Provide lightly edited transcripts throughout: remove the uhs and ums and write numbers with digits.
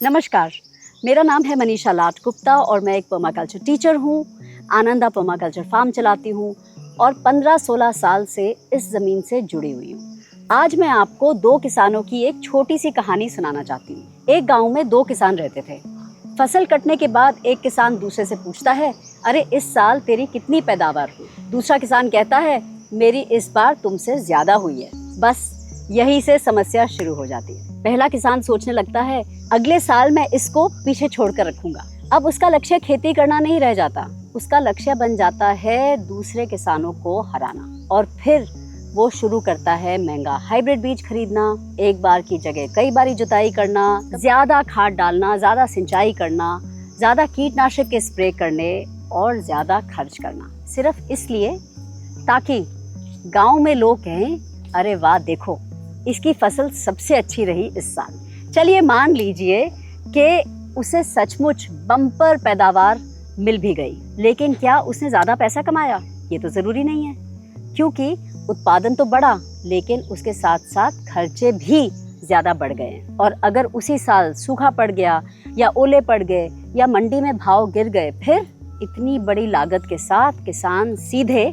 नमस्कार, मेरा नाम है मनीषा लाट गुप्ता और मैं एक पर्माकल्चर टीचर हूँ। आनंदा पर्माकल्चर फार्म चलाती हूँ और 15-16 साल से इस ज़मीन से जुड़ी हुई हूँ। आज मैं आपको दो किसानों की एक छोटी सी कहानी सुनाना चाहती हूँ। एक गांव में दो किसान रहते थे। फसल कटने के बाद एक किसान दूसरे से पूछता है, अरे इस साल तेरी कितनी पैदावार हुई? दूसरा किसान कहता है, मेरी इस बार तुमसे ज़्यादा हुई है। बस यहीं से समस्या शुरू हो जाती है। पहला किसान सोचने लगता है, अगले साल मैं इसको पीछे छोड़कर रखूंगा। अब उसका लक्ष्य खेती करना नहीं रह जाता, उसका लक्ष्य बन जाता है दूसरे किसानों को हराना। और फिर वो शुरू करता है महंगा हाइब्रिड बीज खरीदना, एक बार की जगह कई बारी जुताई करना, ज्यादा खाद डालना, ज्यादा सिंचाई करना, ज्यादा कीटनाशक के स्प्रे करने और ज्यादा खर्च करना, सिर्फ इसलिए ताकि गांव में लोग कहें, अरे वाह देखो इसकी फसल सबसे अच्छी रही इस साल। चलिए मान लीजिए कि उसे सचमुच बम्पर पैदावार मिल भी गई, लेकिन क्या उसने ज़्यादा पैसा कमाया? ये तो ज़रूरी नहीं है, क्योंकि उत्पादन तो बढ़ा लेकिन उसके साथ साथ खर्चे भी ज़्यादा बढ़ गए। और अगर उसी साल सूखा पड़ गया या ओले पड़ गए या मंडी में भाव गिर गए, फिर इतनी बड़ी लागत के साथ किसान सीधे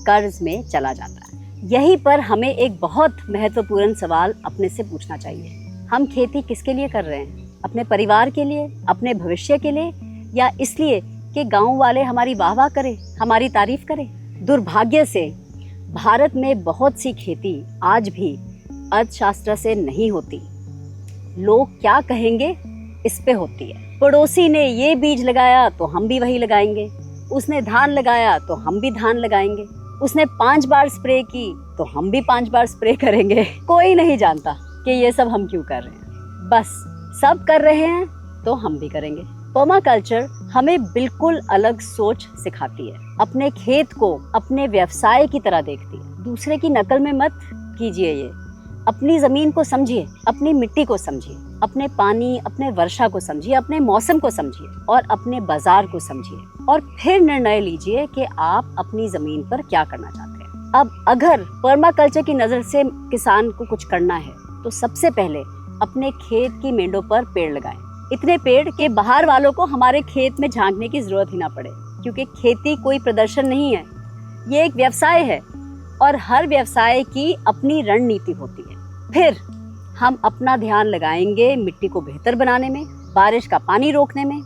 कर्ज में चला जाता है। यहीं पर हमें एक बहुत महत्वपूर्ण सवाल अपने से पूछना चाहिए। हम खेती किसके लिए कर रहे हैं? अपने परिवार के लिए, अपने भविष्य के लिए, या इसलिए कि गांव वाले हमारी वाहवाह करें, हमारी तारीफ करें? दुर्भाग्य से भारत में बहुत सी खेती आज भी अर्थशास्त्र से नहीं होती, लोग क्या कहेंगे इस पे होती है। पड़ोसी ने ये बीज लगाया तो हम भी वही लगाएंगे, उसने धान लगाया तो हम भी धान लगाएंगे, उसने 5 बार स्प्रे की तो हम भी 5 बार स्प्रे करेंगे। कोई नहीं जानता कि ये सब हम क्यों कर रहे हैं, बस सब कर रहे हैं तो हम भी करेंगे। पर्माकल्चर हमें बिल्कुल अलग सोच सिखाती है। अपने खेत को अपने व्यवसाय की तरह देखती है। दूसरे की नकल में मत कीजिए ये। अपनी जमीन को समझिए, अपनी मिट्टी को समझिए, अपने पानी, अपने वर्षा को समझिए, अपने मौसम को समझिए और अपने बाजार को समझिए, और फिर निर्णय लीजिए कि आप अपनी जमीन पर क्या करना चाहते हैं। अब अगर पर्माकल्चर की नजर से किसान को कुछ करना है तो सबसे पहले अपने खेत की मेंढों पर पेड़ लगाएं। इतने पेड़ कि बाहर वालों को हमारे खेत में झांकने की जरूरत ही ना पड़े, क्योंकि खेती कोई प्रदर्शन नहीं है, ये एक व्यवसाय है और हर व्यवसाय की अपनी रणनीति होती है। फिर हम अपना ध्यान लगाएंगे मिट्टी को बेहतर बनाने में, बारिश का पानी रोकने में,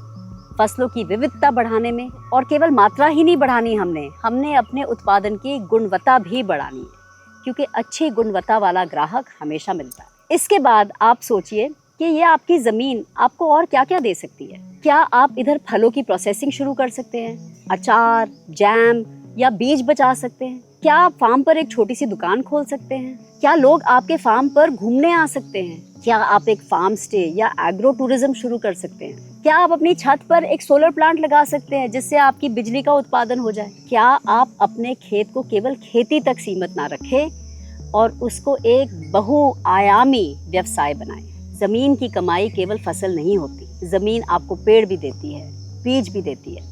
फसलों की विविधता बढ़ाने में, और केवल मात्रा ही नहीं बढ़ानी, हमने अपने उत्पादन की गुणवत्ता भी बढ़ानी है, क्योंकि अच्छी गुणवत्ता वाला ग्राहक हमेशा मिलता है। इसके बाद आप सोचिए कि ये आपकी ज़मीन आपको और क्या क्या दे सकती है। क्या आप इधर फलों की प्रोसेसिंग शुरू कर सकते हैं, अचार, जैम या बीज बचा सकते हैं? क्या आप फार्म पर एक छोटी सी दुकान खोल सकते हैं? क्या लोग आपके फार्म पर घूमने आ सकते हैं? क्या आप एक फार्म स्टे या एग्रो टूरिज्म शुरू कर सकते हैं? क्या आप अपनी छत पर एक सोलर प्लांट लगा सकते हैं जिससे आपकी बिजली का उत्पादन हो जाए? क्या आप अपने खेत को केवल खेती तक सीमित ना रखें और उसको एक बहुआयामी व्यवसाय बनाएं? जमीन की कमाई केवल फसल नहीं होती, जमीन आपको पेड़ भी देती है, बीज भी देती है,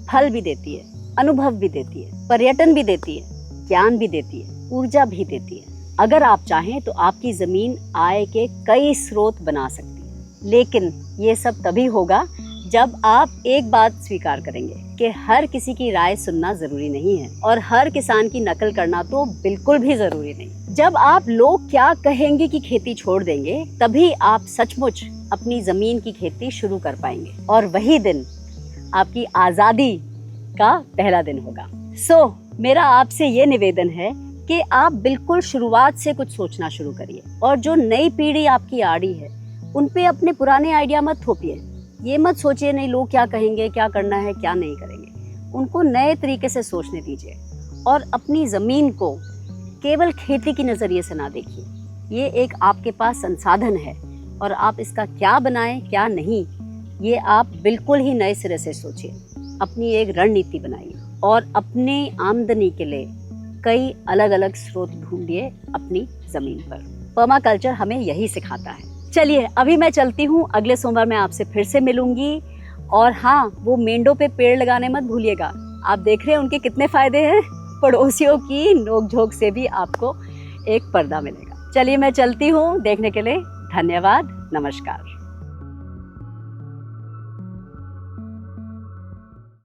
फल भी देती है, अनुभव भी देती है, पर्यटन भी देती है, ज्ञान भी देती है, ऊर्जा भी देती है। अगर आप चाहें तो आपकी ज़मीन आय के कई स्रोत बना सकती है, लेकिन ये सब तभी होगा जब आप एक बात स्वीकार करेंगे कि हर किसी की राय सुनना ज़रूरी नहीं है और हर किसान की नकल करना तो बिल्कुल भी ज़रूरी नहीं। जब आप लोग क्या कहेंगे की खेती छोड़ देंगे, तभी आप सचमुच अपनी ज़मीन की खेती शुरू कर पाएंगे, और वही दिन आपकी आज़ादी का पहला दिन होगा। मेरा आपसे ये निवेदन है कि आप बिल्कुल शुरुआत से कुछ सोचना शुरू करिए, और जो नई पीढ़ी आपकी आड़ी है उन पे अपने पुराने आइडिया मत थोपिए। ये मत सोचिए नहीं लोग क्या कहेंगे, क्या करना है, क्या नहीं करेंगे। उनको नए तरीके से सोचने दीजिए और अपनी ज़मीन को केवल खेती की नज़रिए से ना देखिए। ये एक आपके पास संसाधन है और आप इसका क्या बनाएं, क्या नहीं, ये आप बिल्कुल ही नए सिरे से सोचिए। अपनी एक रणनीति बनाइए और अपने आमदनी के लिए कई अलग अलग स्रोत ढूंढिए अपनी ज़मीन पर। पर्माकल्चर हमें यही सिखाता है। चलिए अभी मैं चलती हूँ, अगले सोमवार मैं आपसे फिर से मिलूंगी। और हाँ, वो मेंढों पे पेड़ लगाने मत भूलिएगा। आप देख रहे हैं उनके कितने फायदे हैं। पड़ोसियों की नोक-झोंक से भी आपको एक पर्दा मिलेगा। चलिए मैं चलती हूँ, देखने के लिए धन्यवाद, नमस्कार।